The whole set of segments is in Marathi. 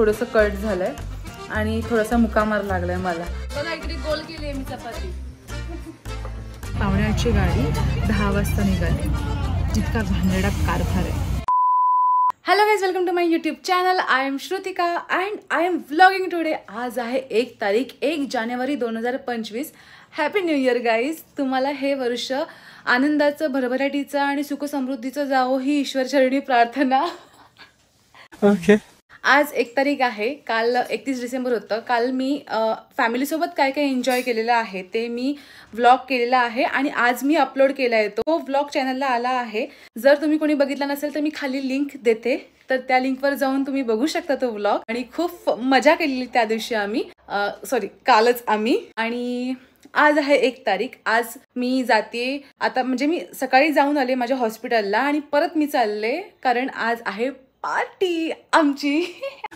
थोडंसं कट झालंय आणि थोडासा मुकामार लागलाय मला. बघा इकडे गोल केली मी चपाती. 7:45ची गाडी 10 वाजता निघाली. जितका भांडडा कारभार आहे. Hello guys, welcome to my YouTube channel. I am Shrutika and I am vlogging today. आज आहे 1 तारीख 1 जानेवारी 2025. Happy new year guys. तुम्हाला हे वर्ष आनंदाचं, भरभराटीचं आणि सुखसमृद्धीचं जावो ही ईश्वरचरणी प्रार्थना. ओके. आज 1 तारीख आहे. काल 31 डिसेंबर होतं. काल मी फॅमिलीसोबत काय काय एन्जॉय केलेलं आहे ते मी व्लॉग केलेला आहे आणि आज मी अपलोड केला आहे. तो व्लॉग चॅनलला आला आहे. जर तुम्ही कोणी बघितला नसेल तर मी खाली लिंक देते, तर त्या लिंकवर जाऊन तुम्ही बघू शकता तो व्लॉग. आणि खूप मजा केलेली त्या दिवशी आम्ही, कालच आम्ही. आणि आज आहे 1 तारीख. आज मी जाते आता, म्हणजे मी सकाळी जाऊन आले माझ्या हॉस्पिटलला आणि परत मी चालले कारण आज आहे पार्टी आमची.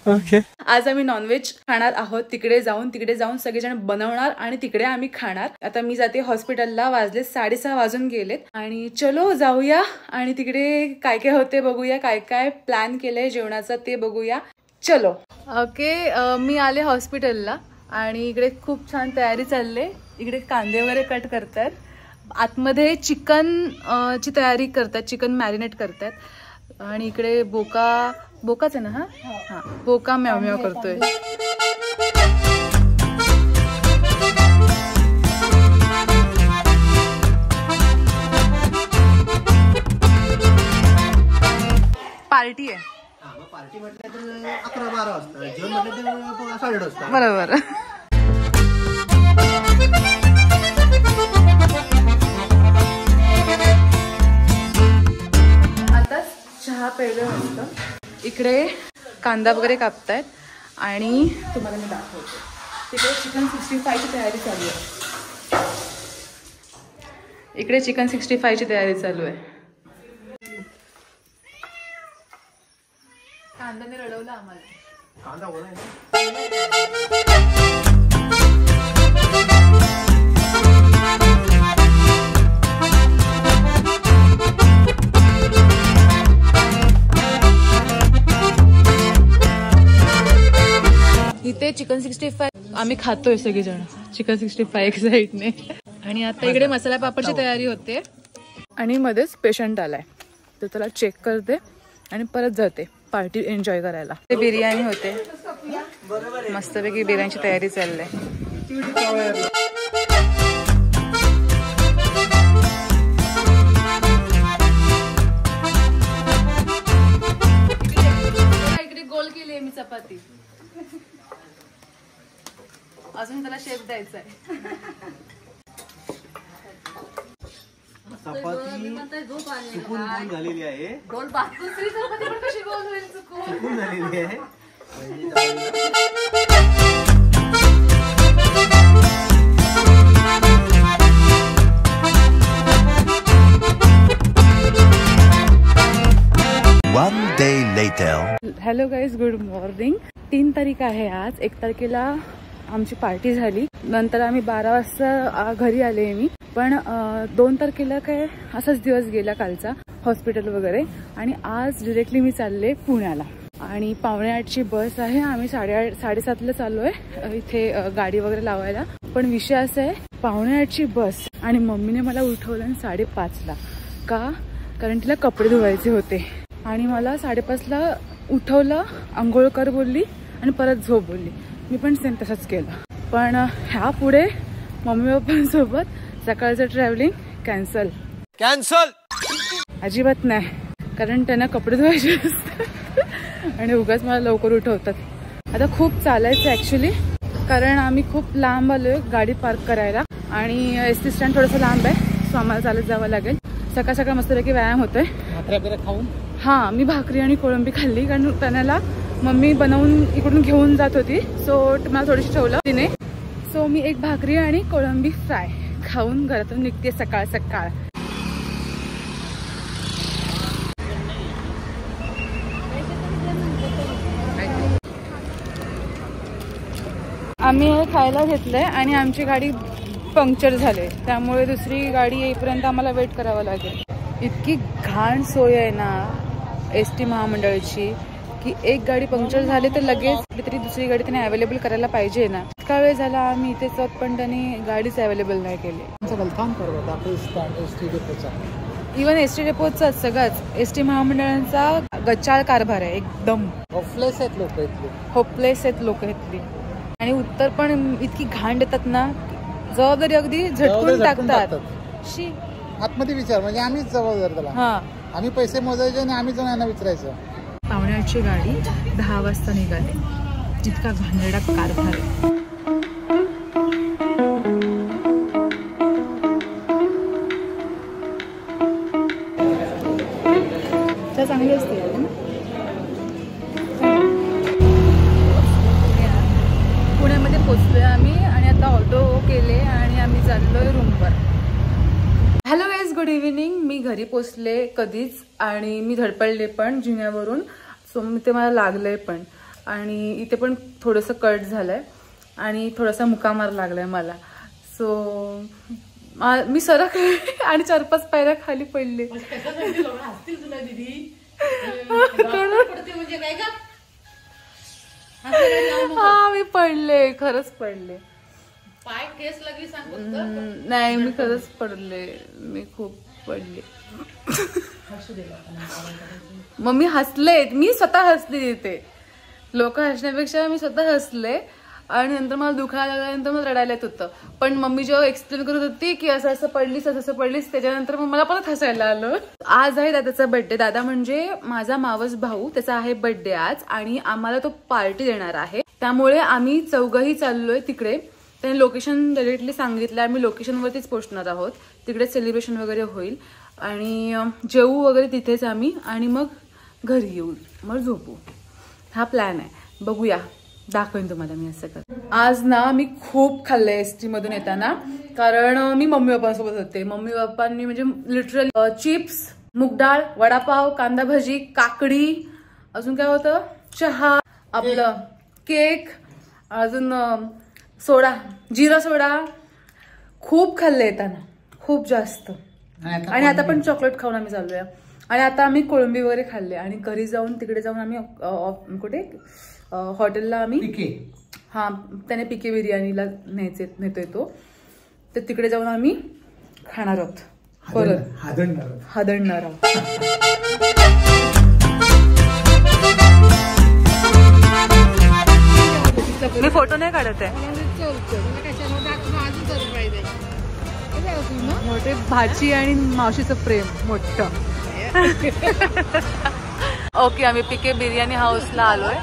ओके. आज आम्ही नॉनव्हेज खाणार आहोत. तिकडे जाऊन सगळेजण बनवणार आणि तिकडे आम्ही खाणार. आता मी जाते हॉस्पिटलला. वाजले 6:30 वाजून गेलेत आणि चलो जाऊया आणि तिकडे काय काय होते बघूया. काय काय प्लॅन केलंय जेवणाचा ते बघूया. चलो. ओके. मी आले हॉस्पिटलला आणि इकडे खूप छान तयारी चालले. इकडे कांदे वगैरे कट करतात. आतमध्ये चिकन ची तयारी करतात, चिकन मॅरिनेट करतात. आणि इकडे बोकाच आहे ना. हा, बोका म्याव म्याव करतोय. पार्टी आहे. पार्टी म्हटलं तर 11-12 वाजता, जेवण म्हटलं तर 8:30 वाजता. बरोबर. चहा पेलं असतं. इकडे कांदा वगैरे कापतायत आणि तुम्हाला मी दाखवते. तिकडे चिकन 65ची तयारी चालू आहे. इकडे चिकन 65ची तयारी चालू आहे. कांद्याने रडवलं आम्हाला. कांदा ओला आहे. इथे चिकन 65 आम्ही खातोय सगळेजण. चिकन 65 एक साईडने. आणि आता इकडे मसाला पापडची तयारी होते आणि मध्येच पेशंट आलाय तर त्याला चेक करते आणि परत जाते पार्टी एन्जॉय करायला. ते बिर्याणी होते. मस्तपैकी बिर्याणीची तयारी चालली आहे. इकडे गोल केली मी चपाती. अजून त्याला शेप द्यायचा आहे. चपाती चुकून गोल झालेली आहे. गोल बाजूची चपाती पण कशी गोल होईल चुकून झालेली आहे. One day later. Hello guys, good morning. 3 तारीख आहे आज. 1 तारखेला आमची पार्टी झाली. नंतर आम्ही 12 वाजता घरी आले मी. पण 2 तारखेला काय असाच दिवस गेला कालचा, हॉस्पिटल वगैरे. आणि आज डिरेक्टली मी चालले पुण्याला. आणि 7:45ची बस आहे. आम्ही 7:30ला चाललोय इथे गाडी वगैरे लावायला. पण विषय असा आहे, 7:45ची बस आणि मम्मीने मला उठवलं 5:30ला. का? कारण तिला कपडे धुवायचे होते. आणि मला 5:30ला उठवलं, आंघोळ कर बोलली आणि परत झोप बोलली. मी पण सेम तसंच केलं. पण ह्या पुढे मम्मी पप्पांसोबत सकाळचं ट्रॅव्हलिंग कॅन्सल अजिबात नाही. कारण त्यांना कपडे धुवायचे असतात आणि उगाच मला लवकर उठवतात. आता खूप चालायचं ॲक्च्युली, कारण आम्ही खूप लांब आलोय गाडी पार्क करायला आणि एसटी स्टँड थोडंसं लांब आहे. सो आम्हाला चालत जावं लागेल. सकाळ मस्तपैकी व्यायाम होतोय. खाऊन हां, मी भाकरी आणि कोळंबी खाल्ली कारण त्यांना मम्मी बनवून इकडून घेऊन जात होती. सो मला थोडीशी ठेवलं तिने. सो मी एक भाकरी आणि कोळंबी फ्राय खाऊन घरातून निघते सकाळ. आम्ही हे खायला घेतलंय आणि आमची गाडी पंक्चर झाले, त्यामुळे दुसरी गाडी येईपर्यंत आम्हाला वेट करावं लागेल. इतकी घाण सोय आहे ना एसटी महामंडळाची की एक गाडी पंक्चर झाली तर लगेच कुठेतरी दुसरी गाडी त्याने अवेलेबल करायला पाहिजे ना. इतका वेळ झाला आम्ही इथेच आहोत पण त्यांनी गाडीच अवेलेबल नाही केली. इव्हन एसटी डेपोचा सगळंच एसटी महामंडळाचा गच्चाळ कारभार आहे. एकदम होपलेस आहेत लोक इथली. आणि उत्तर पण इतकी घाण देतात ना, जबाबदारी अगदी झटकून टाकतात. शी आतमध्ये विचार म्हणजे आम्हीच जबाबदार त्याला. हा, आम्ही पैसे मोजायचे आणि आम्ही जाऊन यांना विचारायचं. 9:45ची गाडी 10 वाजता निघाली. इतका घाणेरडा कारभार आहे. चांगली असते पुण्यामध्ये पोचलोय आम्ही आणि आता ऑटो केले आणि आम्ही चाललोय रूमवर. Hello guys, good evening. मी घरी पोचले कधीच आणि मी धडपडले पण जिन्यावरून. सो ते मला लागलंय पण आणि इथे पण थोडंसं कट झालंय आणि थोडासा मुकामार लागलाय मला. सो मी सरकले आणि 4-5 पायऱ्या खाली पडले. हा, मी पडले, खरंच पडले. पाय केस लागली नाही, मी खरंच पडले, मी खूप पडले. मग मी हसले, मी स्वतः हसले तिथे. लोक हसण्यापेक्षा मी स्वतः हसले आणि नंतर मला दुखायला लागल्यानंतर मला रडायला येत होतं. पण मम्मी जेव्हा एक्सप्लेन करत होती की असं असं पडलीस असं पडलीस, त्याच्यानंतर मग मला परत हसायला आलं. आज आहे दादाचा बर्थडे. दादा म्हणजे माझा मावस भाऊ, त्याचा आहे बर्थडे आज आणि आम्हाला तो पार्टी देणार आहे. त्यामुळे आम्ही चौघही चाललोय तिकडे. त्याने लोकेशन डायरेक्टली सांगितलं. आम्ही लोकेशनवरतीच पोहोचणार आहोत. तिकडे सेलिब्रेशन वगैरे होईल आणि जेवू वगैरे तिथेच आम्ही आणि मग घरी येऊ, मग झोपू. हा प्लॅन आहे. बघूया, दाखवेन तुम्हाला मी असं कर. आज ना मी खूप खाल्लंय एसटी मधून येताना, कारण मी मम्मी पप्पांसोबत होते. मम्मी पप्पांनी म्हणजे लिटरली चिप्स, मूगडाळ, वडापाव, कांदा भजी, काकडी, अजून काय होतं, चहा, आपलं केक, अजून सोडा, जिरा सोडा, खूप खाल्ले येताना, खूप जास्त. आणि आता पण चॉकलेट खाऊन आम्ही चाललोय. आणि आता आम्ही कोळंबी वगैरे खाल्ले आणि घरी जाऊन तिकडे जाऊन आम्ही कुठे हॉटेलला आम्ही हा त्याने पिके बिर्याणीला नेतोय तो, तर तिकडे जाऊन आम्ही खाणार आहोत, परत हादळणार आहोत. मी फोटो नाही काढत आहे. मोठे भाची आणि मावशीचं प्रेम मोठं. ओके, आम्ही पिके बिर्याणी हाऊसला आलोय.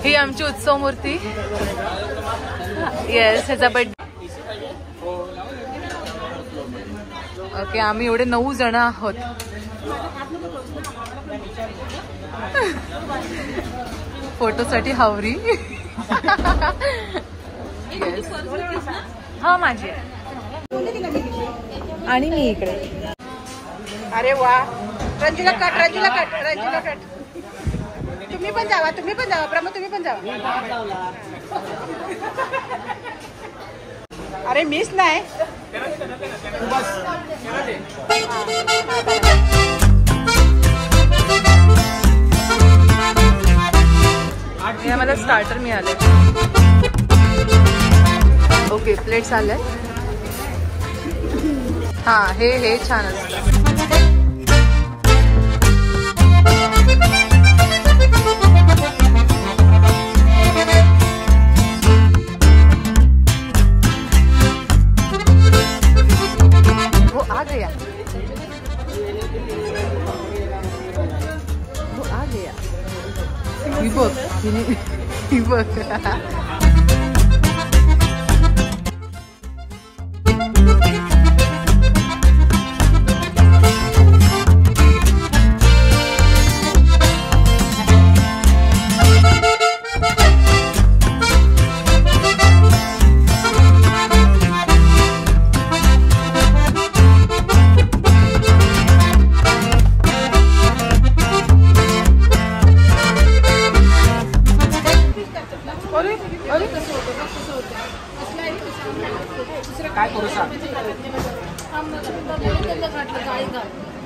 ही आमची उत्सव मूर्ती. येस, ह्याचा बर्थडे. ओके, आम्ही एवढे 9 जण आहोत. फोटोसाठी हावरी. हा, माझी आहे. आणि मी इकडे. अरे वा, रंजूला कट, रंजूला कट, रंजूला कट. तुम्ही पण जावा, तुम्ही पण जावा, ब्रह्म तुम्ही पण जावा. अरे मिस नाही. हे मला स्टार्टर मिळाले. ओके, प्लेट्स आले. हा, हे छान असतं. वो आ गया, वो आ गया. ही बघ, ही बघ.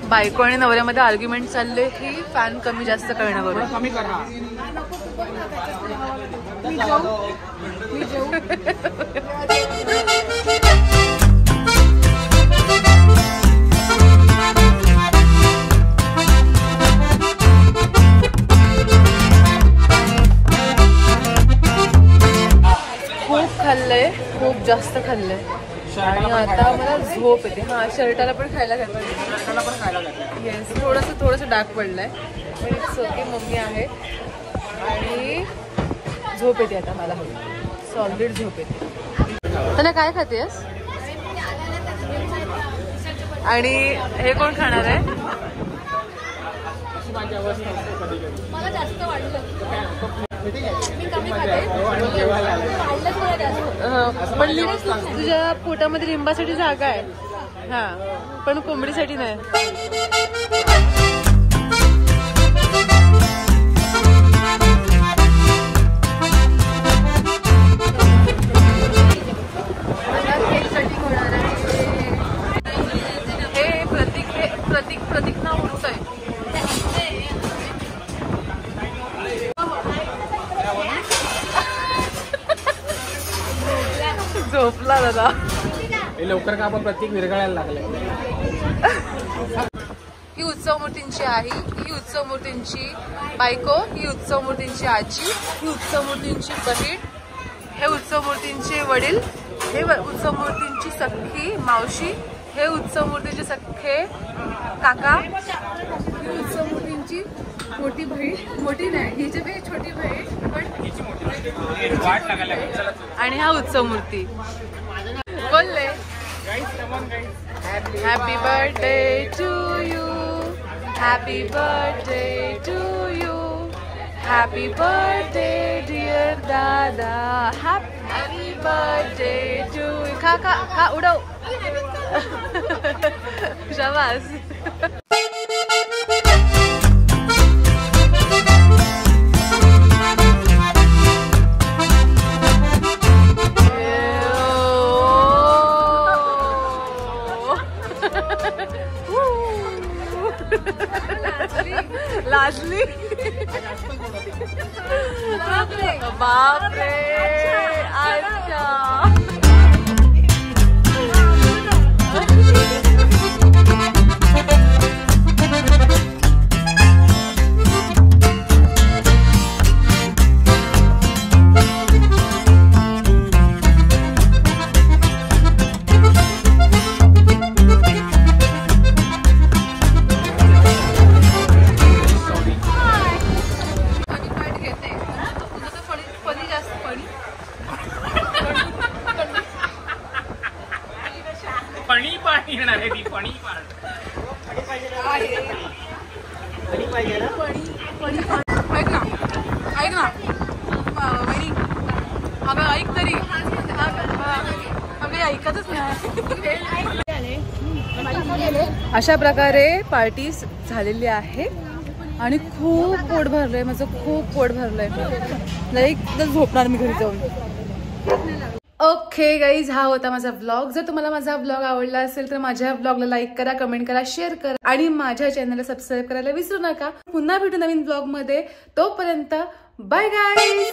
बायको आणि नवऱ्यामध्ये आर्ग्युमेंट चालले की फॅन कमी जास्त करण्यावर. कमी करा. खूप खाल्लंय, खूप जास्त खाल्लंय आणि आता मला झोप येते. हा, शर्टाला पण खायला घातलं. येस, थोडंसं डार्क पडलंय पण इट्स ओके. मम्मी आहे आणि झोप येते आता मला. सॉलिड झोप येते. त्याला काय खातेस? आणि हे कोण खाणार आहे? मला जास्त वाटलं. मी कमी खाते. पण तुझ्या पोटामध्ये लिंबासाठी जागा आहे. हा, पण कोंबडीसाठी नाही. प्रतीक ना उडतोय. झोपला दादा. लवकर का आपण प्रतीक विरघळायला लागले. ही उत्सव मूर्तींची आई, ही उत्सव मूर्तींची बायको, ही उत्सव मूर्तींची आजी, ही उत्सव मूर्तींची बहीण, हे उत्सव मूर्तींचे वडील, हे उत्सव मूर्तींची सख्खी मावशी, हे उत्सव मूर्तींचे सख्खे काका, ही उत्सव मूर्तींची मोठी बहीण, मोठी नाही हिच्यापेक्षा छोटी बहीण पण, आणि हा उत्सव मूर्ती. बोलले happy birthday to you, happy birthday to you, happy birthday dear dada, happy birthday to you. खा खा खा, उडव. शाबास. लाजली. बापरे. अच्छा. ऐक ना वहिनी, अगं ऐक तरी. अगं ऐकतच नाही. अशा प्रकारे पार्टी झालेली आहे आणि खूप पोट भरलंय माझं, खूप पोट भरलंय. लाईक झोपणार मी घरी जाऊन. ओके गाईज, हा होता माझा व्लॉग. जर तुम्हाला माझा व्लॉग आवडला असेल तर माझ्या व्लॉगला लाईक करा, कमेंट करा, शेअर करा आणि माझ्या चॅनलला सबस्क्राईब करायला विसरू नका. पुन्हा भेटू नवीन व्लॉग मध्ये. तोपर्यंत बाय गाईज.